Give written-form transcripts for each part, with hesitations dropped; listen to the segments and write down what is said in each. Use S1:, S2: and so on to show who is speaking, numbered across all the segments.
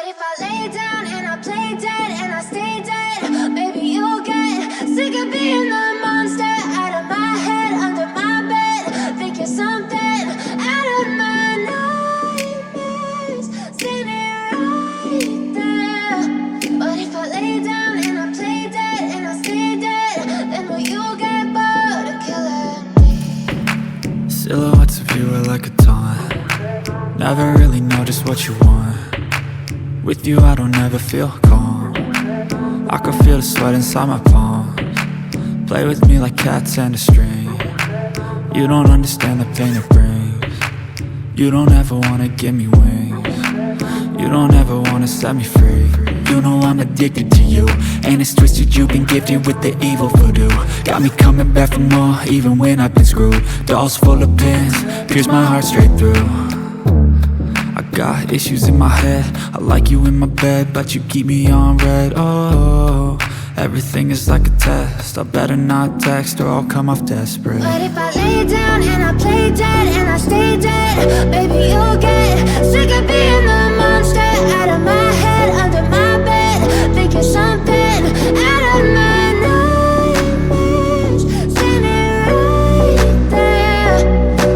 S1: if I lay down and I play dead and I stay dead? Maybe you'll get sick of being the monster out of my head, under my bed. Think you're something out of my nightmares, standing right there. But if I lay down and I play dead and I stay dead, then will you get bored of killing me?
S2: Silhouettes of you are like a taunt. Never really know just what you want. With you I don't ever feel calm. I can feel the sweat inside my palms. Play with me like cats and a string. You don't understand the pain it brings. You don't ever wanna give me wings. You don't ever wanna set me free. You know I'm addicted to you, and it's twisted, you've been gifted with the evil voodoo. Got me coming back for more, even when I've been screwed. Dolls full of pins, pierce my heart straight through. I got issues in my head, I like you in my bed, but you keep me on red. Oh, everything is like a test, I better not text or I'll come off desperate.
S1: But if I lay down and I play dead and I stay dead, maybe you'll get sick of being the monster out of my head, under my bed. Think you're something out of my nightmares, standing right there.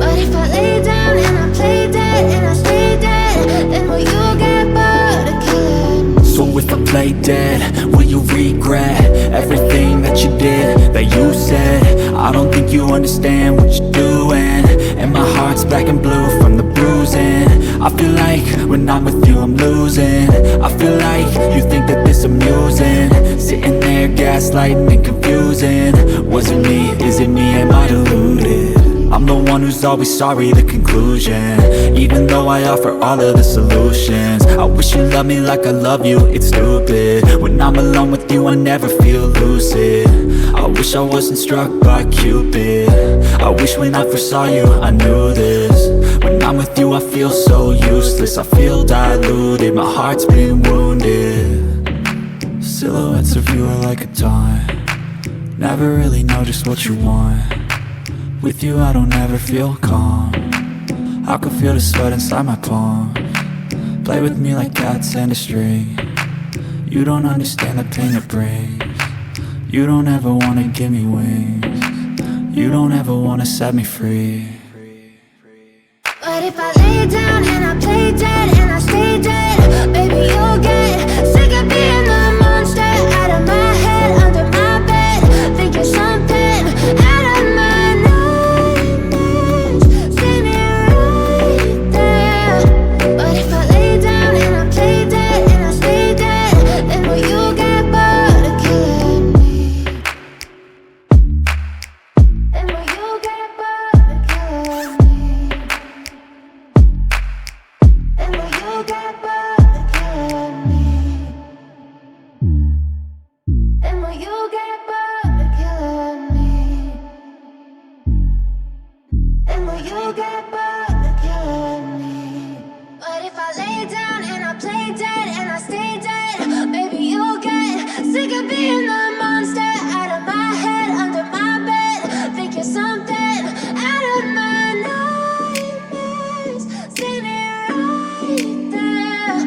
S1: But if I lay down and I play dead and I stay dead, then will you get bored of killing me?
S2: So if I play dead, will you regret everything that you did, that you said? I don't think you understand what you're doing, and my heart's black and blue from the bruising. I feel like when I'm with you I'm losing. I feel like you think that this amusing, sitting there gaslighting and confusing. Was it me? Is it me? Am I deluded? I'm the one who's always sorry, the conclusion, even though I offer all of the solutions. I wish you loved me like I love you, it's stupid. When I'm alone with you I never feel lucid. I wish I wasn't struck by Cupid. I wish when I first saw you I knew this. When I'm with you I feel so useless, I feel diluted, my heart's been wounded. Silhouettes of you are like a taunt. Never really know just what you want. With you I don't ever feel calm. I can feel the sweat inside my palms. Play with me like cats and a string. You don't understand the pain it brings. You don't ever wanna give me wings. You don't ever wanna set me free.
S1: But if I lay down and I play dead and I stay dead, maybe you'll get sick of being the monster out of my head, under my bed. Think you're something out of my nightmares, standing right there. But if I lay down and I play dead and I stay dead, then will you get bored of killing me? Then will you get bored of killing me? And will you get bored of killing me? And will you get bored of killing me? And will you get bored of killing me? But if I lay down and I play dead and I stay dead, maybe you'll get sick of being the monster out of my head, under my bed. Think you're something out of my nightmares, standing right there.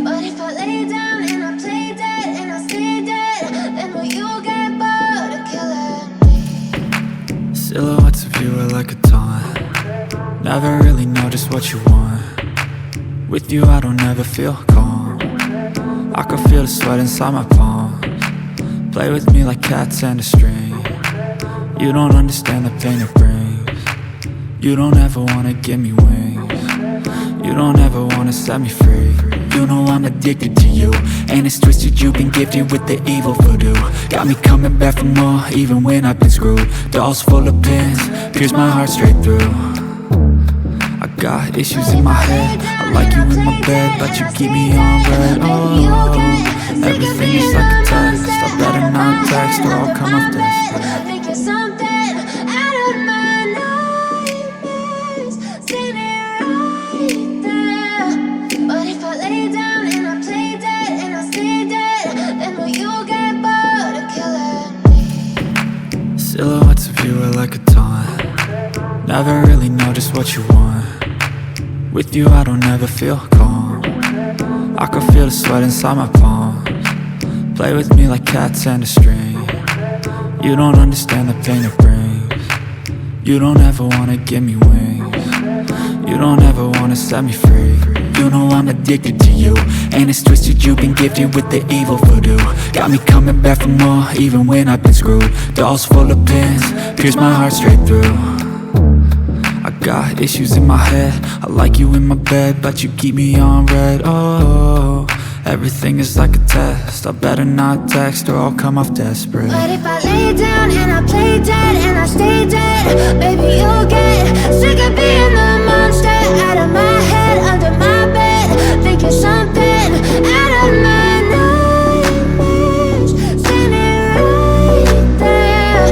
S1: But if I lay down and I play dead and I stay dead, then will you get bored of killing me?
S2: Silhouettes of you are like a taunt. Never really know just what you want. With you I don't ever feel calm. I can feel the sweat inside my palms. Play with me like cats and a string. You don't understand the pain it brings. You don't ever wanna give me wings. You don't ever wanna set me free. You know I'm addicted to you, and it's twisted, you've been gifted with the evil voodoo. Got me coming back for more, even when I've been screwed. Dolls full of pins, pierce my heart straight through. I got issues in my head, I like you in my bed, but you keep me on red. Oh, everything is like a test, I better not text or I'll come off desperate.
S1: Think you're something out of my nightmares, standing right there. But if I lay down and I play dead and I stay dead, then will you get bored of killing me?
S2: Silhouettes of you are like a taunt. Never really know just what you want. With you I don't ever feel calm. I can feel the sweat inside my palms. Play with me like cats and a string. You don't understand the pain it brings. You don't ever wanna give me wings. You don't ever wanna set me free. You know I'm addicted to you, and it's twisted, you've been gifted with the evil voodoo. Got me coming back for more, even when I've been screwed. Dolls full of pins, pierce my heart straight through. I got issues in my head, I like you in my bed, but you keep me on red. Oh, everything is like a test, I better not text or I'll come off desperate.
S1: But if I lay down and I play dead and I stay dead, baby, you'll get sick of being the monster out of my head, under my bed, thinking something out of my nightmares, standing right there.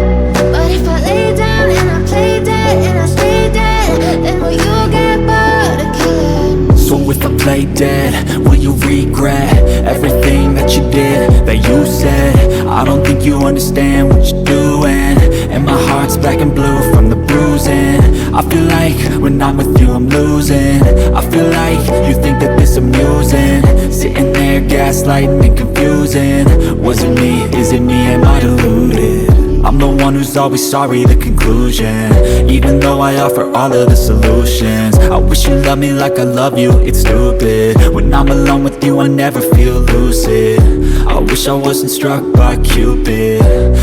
S1: But if I lay down and I play dead and I stay dead, then will you get bored of killing?
S2: So if I play dead, will you regret everything that you did, that you said? I don't think you understand what you're doing, and my heart's black and blue from the bruising. I feel like when I'm with you I'm losing. I feel like you think that this amusing, sitting there gaslighting and confusing. Was it me? Is it me? Am I deluded? I'm the one who's always sorry, the conclusion, even though I offer all of the solutions. I wish you loved me like I love you, it's stupid. When I'm alone with you I never feel lucid. I wish I wasn't struck by Cupid.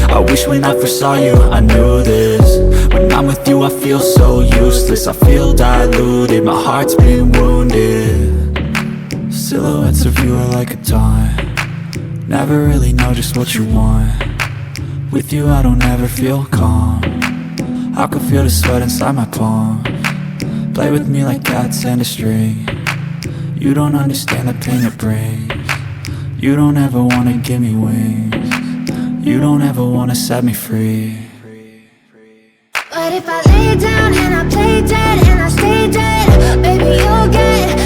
S2: I wish when I first saw you I knew this. When I'm with you I feel so useless, I feel diluted, my heart's been wounded. Silhouettes of you are like a taunt, never really know just what you want. With you I don't ever feel calm, I can feel the sweat inside my palms. Play with me like cats and a string. You don't understand the pain it brings. You don't ever wanna give me wings. You don't ever wanna set me free.
S1: But if I lay down and I play dead and I stay dead, baby, you'll get